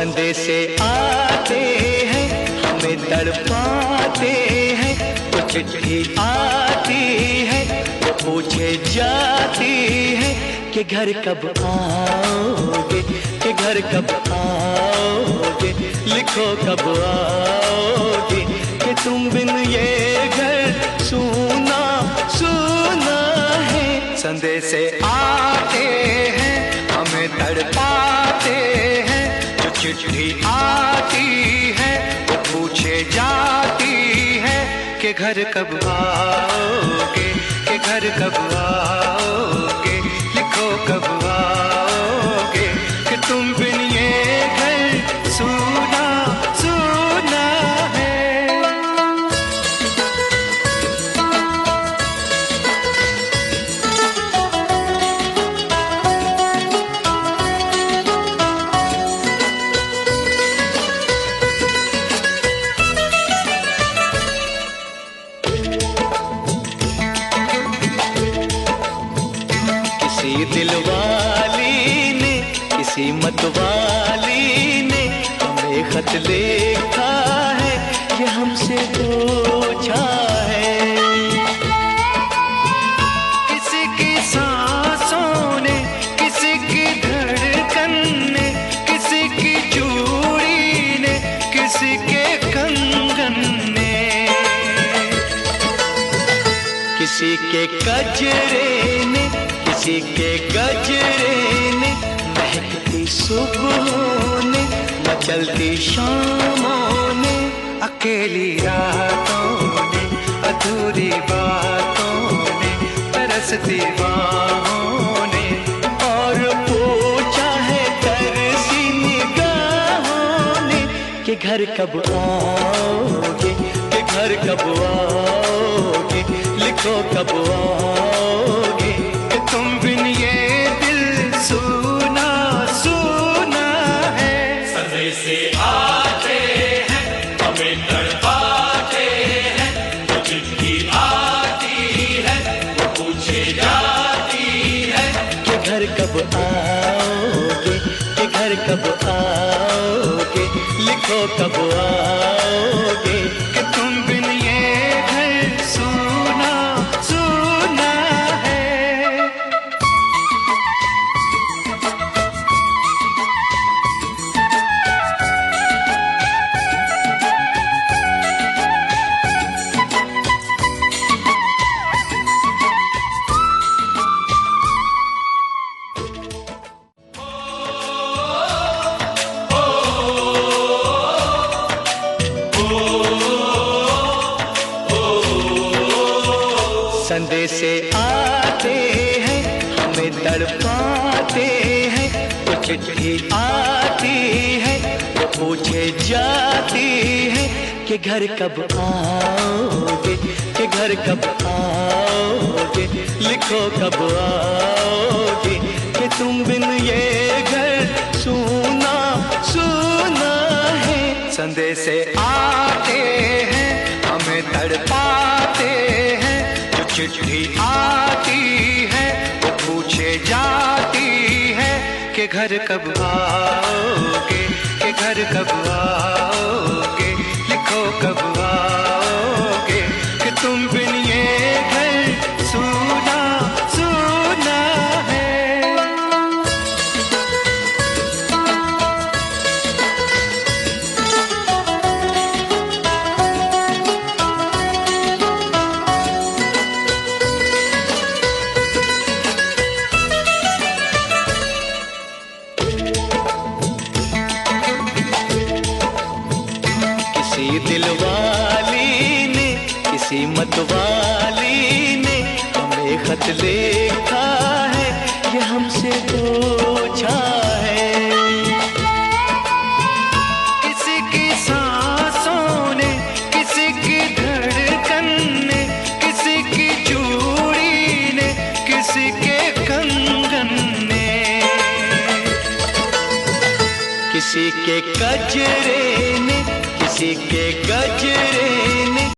संदेशे आते हैं हमें तड़पाते हैं, तो चिट्ठी आती है वो पूछे जाती है कि घर कब आओगे, कि घर कब आओगे, लिखो कब आओगे, कि तुम बिन ये घर सूना सूना है। संदेशे आते हैं हमें तड़पाते हैं, जो चिट्ठी आती है वो पूछे जाती है कि घर कब आओगे, कि घर कब आओगे, लिखो कब आओगे, कि तुम बिन ये घर सूना सूना है। किसी दिलवाली ने, किसी मतवाली ने हमें खत लिखा है कि हमसे पूछा है। किसी की सांसों ने, किसी की धड़कन ने, किसी की चूड़ी ने, किसी के कंगन ने, किसी के गजरे ने, किसी के गजरे ने, महकती सुबहों ने, मचलती शामों ने, अकेली रातों ने, अधूरी बातों ने, तरसती बाहों ने, और पूछा है तरसी निगाहों ने कि घर कब आओगे, कि घर कब आओगे, लिखो कब आओगे, कि तुम बिन ये दिल सूना सूना है। संदेशे आते हैं हमें तड़पाते हैं, जो चिट्ठी आती है वो पूछे जाती है कि घर कब आओगे, कि घर कब आओगे, लिखो कब आओगे, कि तुम बिन ये घर सूना सूना है। संदेशे आते हैं हमें तड़पाते हैं, तो चिट्ठी आती है वो पूछे जाती है कि घर कब आओगे, कि घर कब आओगे, लिखो कब आओगे, कि तुम बिन ये घर सूना सूना है। संदेशे आते हैं हमें तड़पाते हैं, चिट्ठी आती है वो पूछे जाती है कि घर कब आओगे, कि घर कब आओगे, लिखो कब आओगे, कि तुम बिन ये घर सूना सूना है। किसी दिलवाली ने, किसी मतवाली ने हमें खत लिखा है, ये हमसे पूछा है। किसी की सांसों ने, किसी की धड़कन ने, किसी की चूड़ी ने, किसी के कंगन ने, किसी के गजरे ने, किसी के गजरे